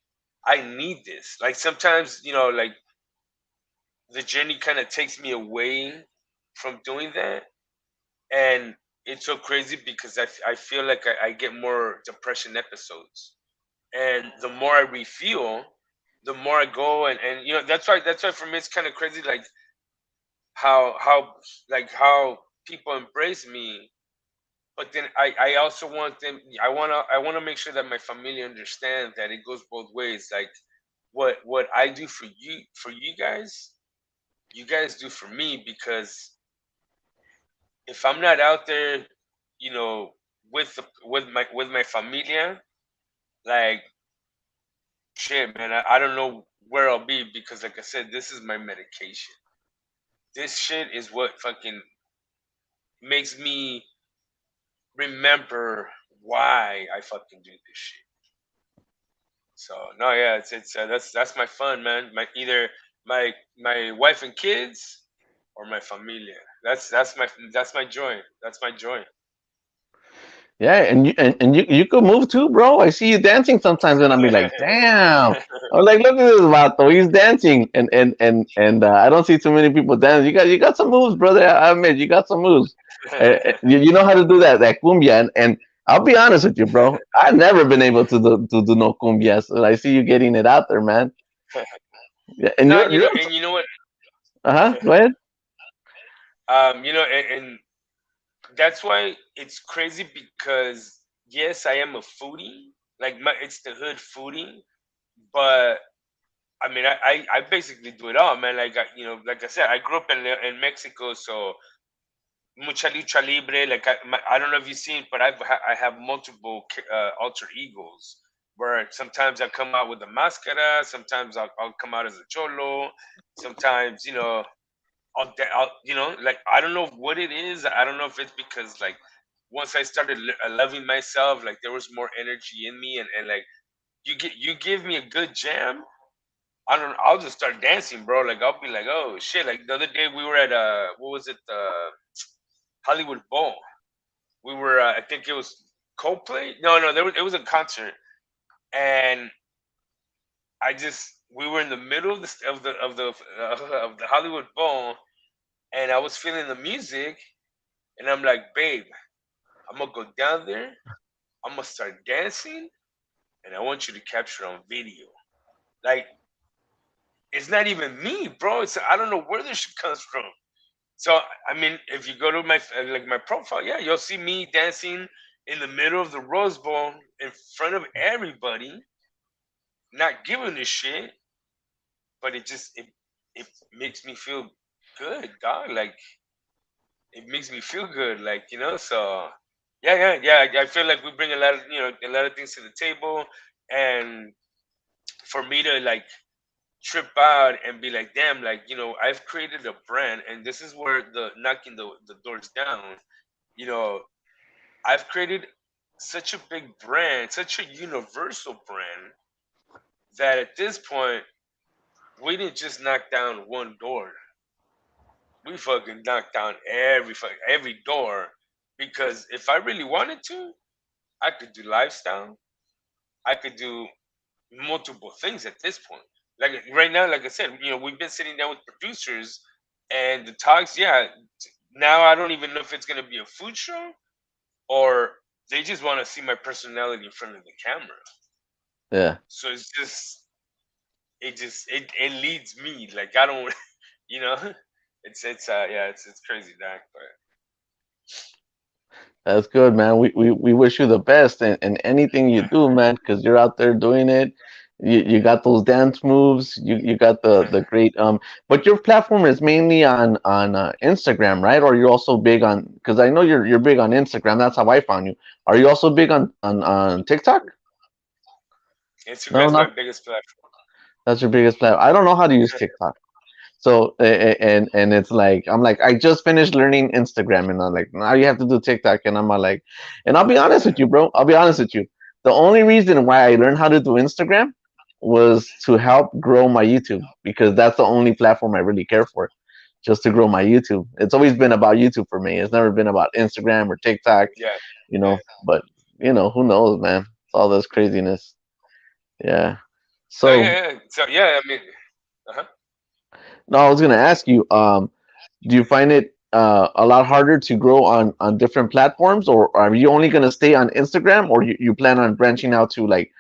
C: I need this. Like, sometimes, like, the journey kind of takes me away from doing that, and it's so crazy because I feel like I get more depression episodes, and the more I refuel, the more I go, and that's why for me it's kind of crazy, like, how people embrace me. But then I also want them. I want to make sure that my family understand that it goes both ways. Like, what I do for you guys, you guys do for me, because if I'm not out there, you know, with my familia, like, shit, man, I don't know where I'll be, because, like I said, this is my medication. This shit is what fucking makes me remember why I fucking do this shit. So no, yeah, it's that's my fun, man. My wife and kids, or my familia. That's my joy. That's my joy.
B: Yeah, and you could move too, bro. I see you dancing sometimes, and I'll be like, damn. I'm like, look at this vato, he's dancing, and I don't see too many people dance. You got some moves, brother. I admit you got some moves. You know how to do that cumbia, and I'll be honest with you, bro. I've never been able to do no cumbia, so I see you getting it out there, man. Yeah, and
C: No,
B: you're
C: and you know what?
B: go ahead.
C: And that's why it's crazy because yes, I am a foodie. Like it's the hood foodie, but I mean, I basically do it all, man. Like like I said, I grew up in Mexico, so mucha lucha libre. Like I don't know if you've seen, but I have multiple alter egos. Where sometimes I come out with a mascara, sometimes I'll come out as a cholo, sometimes like I don't know what it is. I don't know if it's because like once I started loving myself, like there was more energy in me, and like you give me a good jam, I don't. I'll just start dancing, bro. Like I'll be like, oh shit. Like the other day we were at what was it? Hollywood Bowl. We were. I think it was Coldplay. No. There was. It was a concert, and we were in the middle of of the Hollywood Bowl, and I was feeling the music, and I'm like, babe, I'm gonna go down there. I'm gonna start dancing, and I want you to capture on video. Like it's not even me, bro. It's I don't know where this shit comes from. So I mean, if you go to my like my profile, yeah, you'll see me dancing in the middle of the Rose Bowl in front of everybody, not giving a shit, but it makes me feel good, dog. Like it makes me feel good, like So yeah. I feel like we bring a lot of a lot of things to the table, and for me to like trip out and be like, damn, like I've created a brand, and this is where the knocking the doors down. You know, I've created such a big brand, such a universal brand that at this point we didn't just knock down one door. We fucking knocked down every door because if I really wanted to, I could do lifestyle. I could do multiple things at this point. Like right now, like I said, we've been sitting down with producers and the talks. Yeah, now I don't even know if it's gonna be a food show or they just want to see my personality in front of the camera.
B: Yeah.
C: So it leads me like I don't, you know, it's yeah it's crazy that, but
B: That's good, man. We wish you the best in anything you do, man, because you're out there doing it. You got those dance moves. You got the great But your platform is mainly on Instagram, right? Or you're also big on because I know you're big on Instagram. That's how I found you. Are you also big on TikTok? No,
C: Instagram's my
B: not
C: biggest platform.
B: that's your biggest platform. I don't know how to use TikTok. So and it's like I'm like I just finished learning Instagram and I'm like now you have to do TikTok and I'm like and I'll be honest with you, bro. I'll be honest with you. The only reason why I learned how to do Instagram was to help grow my YouTube because that's the only platform I really care for, just to grow my YouTube. It's always been about YouTube for me. It's never been about Instagram or TikTok,
C: Yeah,
B: you
C: yeah.
B: know. But who knows, man? It's all this craziness. Yeah.
C: No,
B: So
C: yeah, yeah. So yeah, I mean, uh-huh.
B: no, I was gonna ask you. Do you find it a lot harder to grow on different platforms, or are you only going to stay on Instagram, or you plan on branching out to like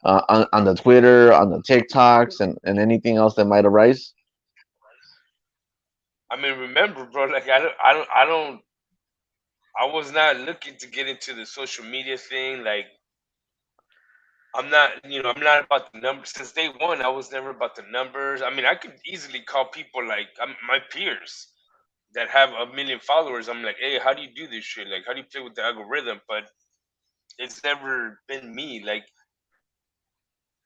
B: on the Twitter, on the TikToks, and anything else that might arise?
C: I mean, remember, bro, like I was not looking to get into the social media thing. Like I'm not, I'm not about the numbers. Since day one, I was never about the numbers. I mean, I could easily call people like my peers that have a million followers. I'm like, hey, how do you do this shit? Like, how do you play with the algorithm? But it's never been me. Like,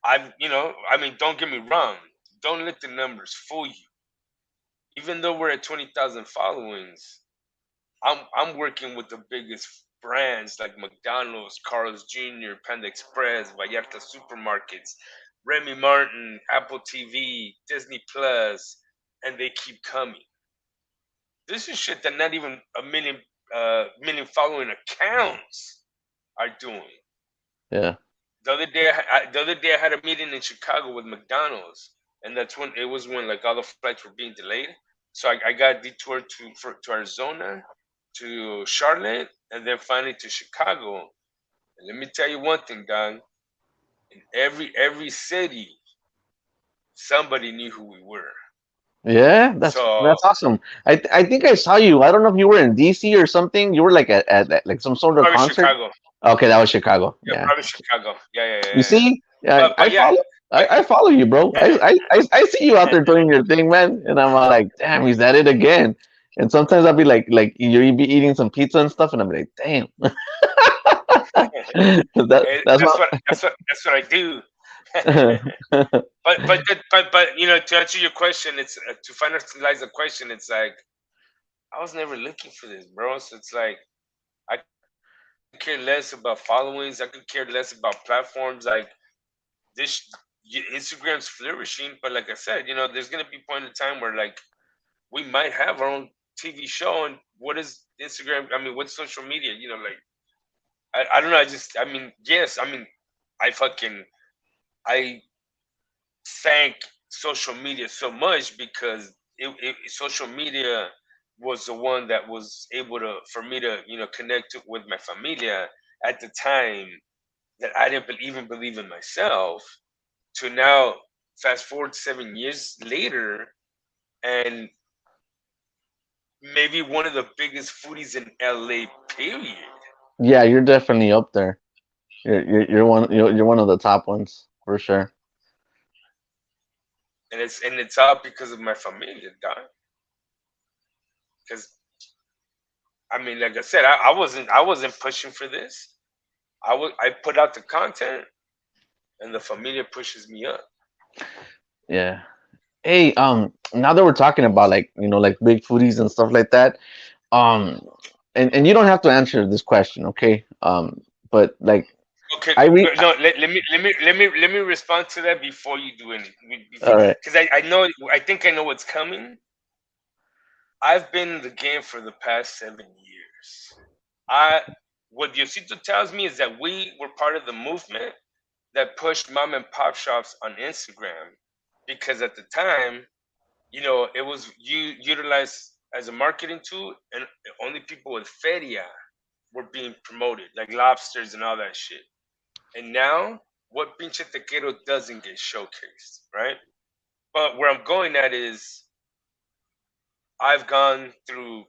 C: I mean, don't get me wrong. Don't let the numbers fool you. Even though we're at 20,000 followings, I'm working with the biggest brands like McDonald's, Carl's Jr., Panda Express, Vallarta Supermarkets, Remy Martin, Apple TV, Disney Plus, and they keep coming. This is shit that not even a million following accounts are doing.
B: Yeah,
C: The other day I had a meeting in Chicago with McDonald's, and that's when it was when like all the flights were being delayed. So I got detoured to Arizona, to Charlotte, and then finally to Chicago. And let me tell you one thing, dog. In every city, somebody knew who we were.
B: Yeah,
C: So
B: that's awesome. I think I saw you. I don't know if you were in DC or something. You were like at like some sort of
C: probably
B: concert.
C: Chicago.
B: Okay, that was Chicago.
C: Yeah,
B: Yeah.
C: probably Chicago. Yeah, yeah, yeah,
B: You
C: yeah.
B: see, yeah,
C: But yeah, but
B: I follow you, bro. I see you out there doing your thing, man. And I'm like, damn, he's at it again. And sometimes I'll be like you be eating some pizza and stuff, and I'm like, damn. That's
C: that's what I do. But to answer your question, it's to finalize the question. It's like I was never looking for this, bro. So it's like I could care less about followings. I could care less about platforms. Like this, Instagram's flourishing, but like I said, there's gonna be a point in time where like we might have our own TV show. And what is Instagram? I mean, what's social media? Like I don't know. I mean, yes. I mean, I fucking I thank social media so much because social media was the one that was able to for me to connect with my familia at the time that I didn't even believe in myself. To now, fast forward 7 years later, and maybe one of the biggest foodies in LA. Period.
B: yeah, you're definitely up there. You're one of the top ones for sure.
C: And it's all because of my familia, guy. Because I mean, like I said, I wasn't pushing for this. I put out the content, and the familia pushes me up.
B: Yeah. Hey, now that we're talking about like like big foodies and stuff like that, um, and you don't have to answer this question, okay? But like
C: Okay,
B: I read,
C: no, let me respond to that before you do anything.
B: all right,
C: Because I think I know what's coming. I've been in the game for the past 7 years. I What Diosito tells me is that we were part of the movement that pushed mom and pop shops on Instagram because at the time, it was utilized as a marketing tool, and only people with feria were being promoted, like lobsters and all that shit. And now, what pinche tequero doesn't get showcased, right? But where I'm going at is I've gone through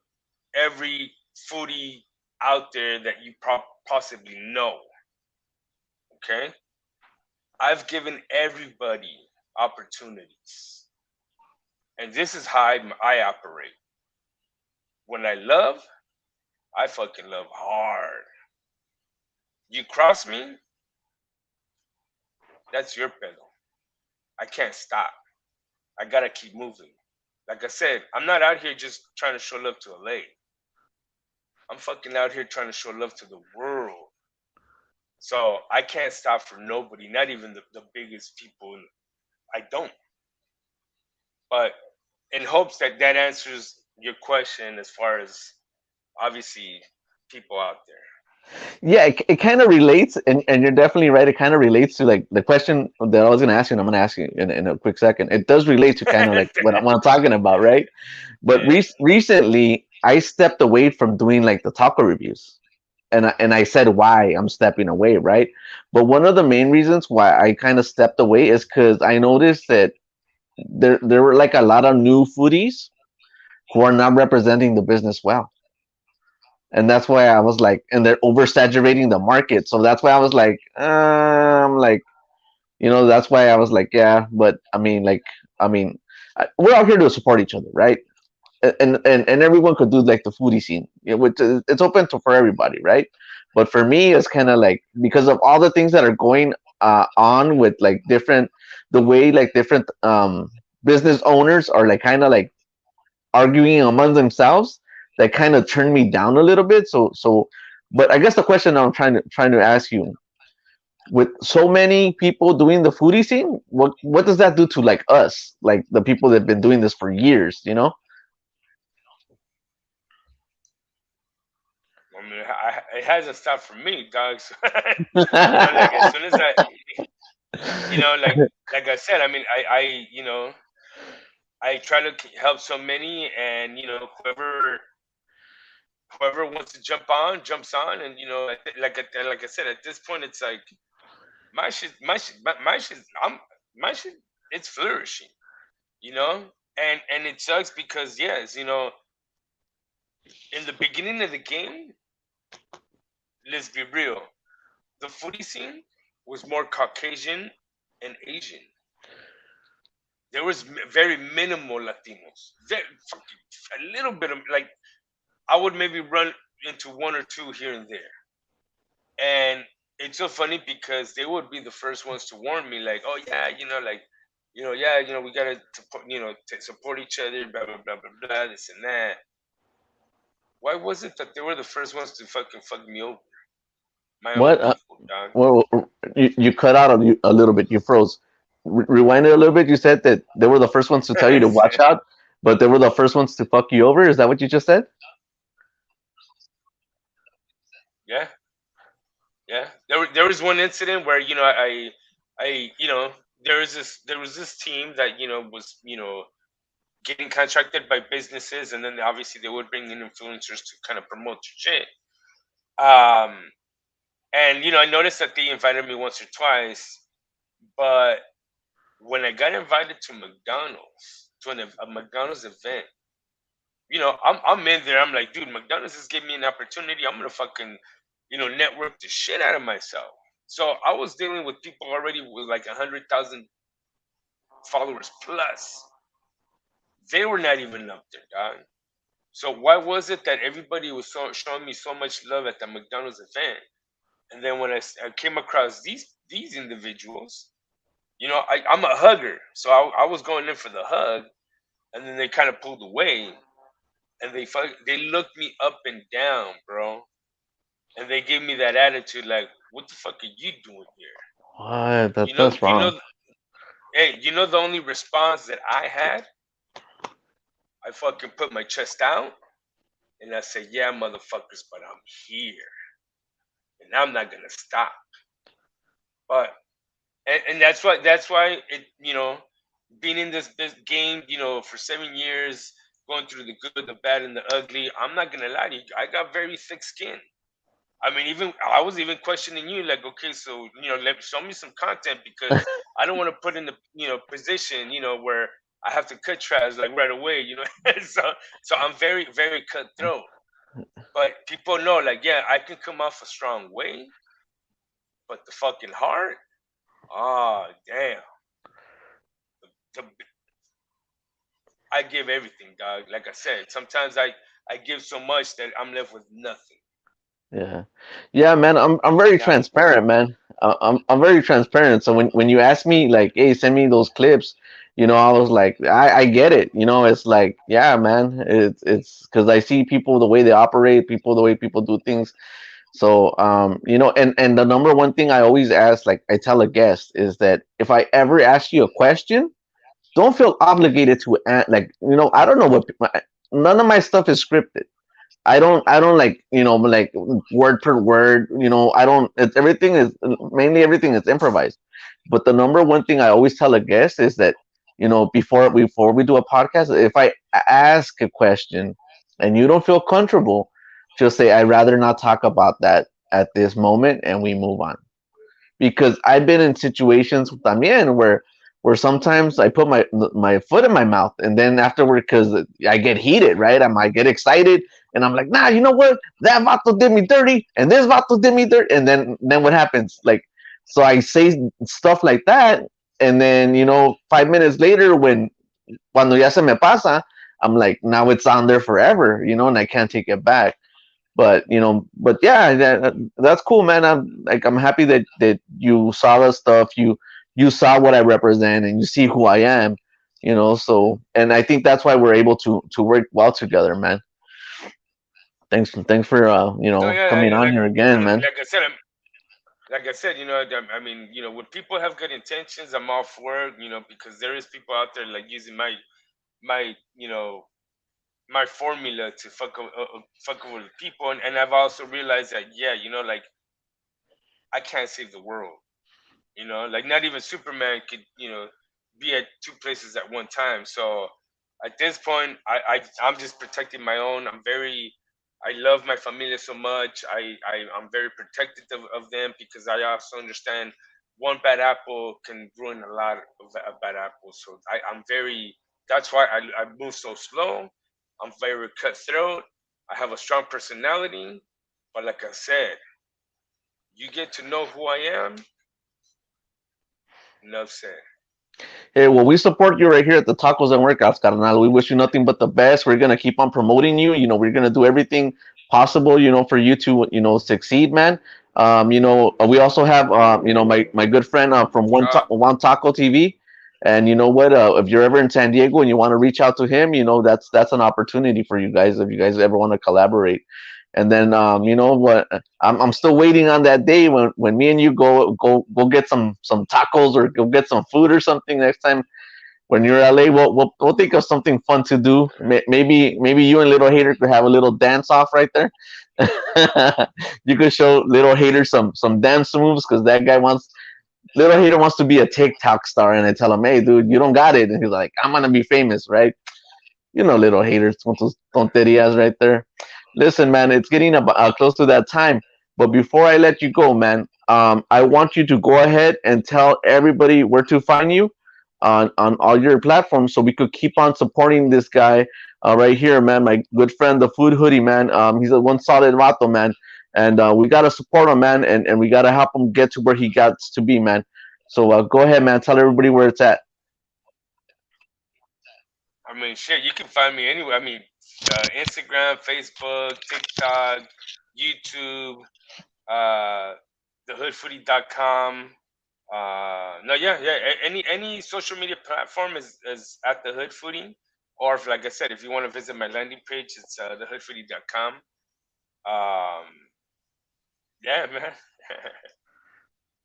C: every foodie out there that you possibly know. Okay, I've given everybody opportunities, and this is how I operate. When I love, I fucking love hard. You cross me, that's your pedo. I can't stop. I gotta keep moving. Like I said, I'm not out here just trying to show love to LA. I'm fucking out here trying to show love to the world. So I can't stop for nobody, not even the biggest people. I don't. But in hopes that that answers your question as far as obviously people out there.
B: yeah, it kind of relates, and you're definitely right. It kind of relates to like the question that I was gonna ask you, and I'm gonna ask you in a quick second. It does relate to kind of like what I'm talking about, right? But
C: Yeah.
B: recently, I stepped away from doing like the taco reviews, and I said why I'm stepping away, right? But one of the main reasons why I kind of stepped away is because I noticed that there were like a lot of new foodies who are not representing the business well, and that's why I was like, and they're oversaturating the market. So that's why I was like, like, that's why I was like, yeah, but I mean, we're out here to support each other, right? And everyone could do like the foodie scene, which it's open to for everybody, right? But for me, it's kind of like because of all the things that are going on with like different, the way like different business owners are like kind of like arguing among themselves, that kind of turned me down a little bit. But I guess the question I'm trying to ask you, with so many people doing the foodie scene, what does that do to like us, like the people that have been doing this for years, you know?
C: I mean, it hasn't stopped for me, dog. So, like as soon as like I said, I mean, I try to help so many, and whoever wants to jump on, jumps on, and like I said, at this point, it's like my shit, my shit, it's flourishing, you know, And it sucks because yes, in the beginning of the game, let's be real, the foodie scene was more Caucasian and Asian. There was very minimal Latinos. Very fucking a little bit of like I would maybe run into one or two here and there. And it's so funny because they would be the first ones to warn me, like, oh yeah, like, yeah, we gotta support, support each other, blah blah blah blah blah, this and that. Why was it that they were the first ones to fucking fuck me over? My own
B: What?
C: people, dog.
B: Well, you cut out a little bit. You froze. Rewind it a little bit. You said that they were the first ones to tell you to watch out, but they were the first ones to fuck you over. Is that what you just said?
C: Yeah, yeah. There was one incident where I there was this team that was getting contracted by businesses, and then obviously they would bring in influencers to kind of promote your shit. Um, and I noticed that they invited me once or twice, but when I got invited to McDonald's to a McDonald's event, I'm in there. I'm like, dude, McDonald's just gave me an opportunity. I'm gonna fucking network the shit out of myself. So I was dealing with people already with like 100,000 followers plus. They were not even up there, dog. So why was it that everybody was showing me so much love at the McDonald's event, and then when I came across these individuals, I'm a hugger, so I was going in for the hug, and then they kind of pulled away, and they looked me up and down, bro, and they gave me that attitude like, "What the fuck are you doing here?"
B: What?
C: You know,
B: That's
C: you
B: wrong.
C: know, hey, the only response that I had, I fucking put my chest out and I said, "Yeah, motherfuckers, but I'm here and I'm not gonna stop." But and that's why being in this game, for 7 years, going through the good, the bad, and the ugly. I'm not gonna lie to you, I got very thick skin. I mean, even I was even questioning you, like, okay, so show me some content because I don't want to put in the position where I have to cut trash like right away, so I'm very very cutthroat. But people know, like, yeah, I can come off a strong way, but the fucking heart, oh damn, the, I give everything, dog. Like I said, sometimes I give so much that I'm left with nothing.
B: Yeah, yeah, man. I'm very
C: And I
B: transparent, man. I'm very transparent. So when you ask me like, hey, send me those clips, I was like, I get it. It's like, yeah, man. It's because I see people the way they operate, people the way people do things. So and the number one thing I always ask, like I tell a guest, is that if I ever ask you a question, don't feel obligated to like I don't know none of my stuff is scripted. I don't like like word per word. I don't. It's everything is mainly everything is improvised. But the number one thing I always tell a guest is that before we do a podcast, if I ask a question and you don't feel comfortable, just say I'd rather not talk about that at this moment, and we move on. Because I've been in situations también where sometimes I put my foot in my mouth, and then afterward, because I get heated, right? I get excited, and I'm like, nah, you know what? That vato did me dirty, and this vato did me dirty, and then what happens? Like, so I say stuff like that, and then 5 minutes later, when cuando ya se me pasa, I'm like, now it's on there forever, and I can't take it back. But yeah, that's cool, man. I'm happy that you saw the stuff, you saw what I represent, and you see who I am. So, and I think that's why we're able to work well together, man. Thanks for
C: no, yeah,
B: coming on
C: like
B: here again, man.
C: like I said, I mean, when people have good intentions, I'm all for it, because there is people out there like using my my formula to fuck with people, and I've also realized that, yeah, like, I can't save the world. Like, not even Superman could be at two places at one time. So at this point, I'm just protecting my own. I love my familia so much. I'm very protective of them because I also understand one bad apple can ruin a lot of bad apples. So I'm very That's why I move so slow. I'm very cutthroat. I have a strong personality. But like I said, you get to know who I am. Enough said.
B: Hey, well, we support you right here at the Tacos and Workouts, carnal. We wish you nothing but the best. We're gonna keep on promoting you. We're gonna do everything possible, for you to, succeed, man. We also have, my good friend from
C: Uh,
B: One Taco TV, and you know what? If you're ever in San Diego and you want to reach out to him, that's an opportunity for you guys if you guys ever want to collaborate. And then, you know what? I'm still waiting on that day when me and you go get some tacos or go get some food or something next time when you're LA. We'll think of something fun to do. Maybe you and Little Hater could have a little dance off right there. You could show Little Hater some dance moves because that guy wants Little Hater wants to be a TikTok star, and I tell him, hey, dude, you don't got it, and he's like, I'm gonna be famous, right? Little haters, con tus tonterías right there. Listen, man, it's getting close to that time. But before I let you go, man, I want you to go ahead and tell everybody where to find you on all your platforms so we could keep on supporting this guy right here, man. My good friend, the Food Hoodie, man. He's a one solid vato, man. And we got to support him, man. And we got to help him get to where he got to be, man. So go ahead, man. Tell everybody where it's at.
C: I mean, shit, you can find me anywhere. I mean, Instagram, Facebook, TikTok, YouTube, uh, thehoodfoodie.com. No, yeah, yeah. Any social media platform is at the Hood Foodie. Or if, like I said, if you want to visit my landing page, it's thehoodfoodie.com. Um, yeah, man.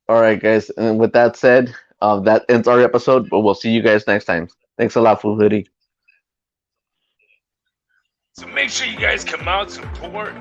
B: All right, guys. And with that said, that ends our episode, but we'll see you guys next time. Thanks a lot, Food Hoodie.
C: So make sure you guys come out, support,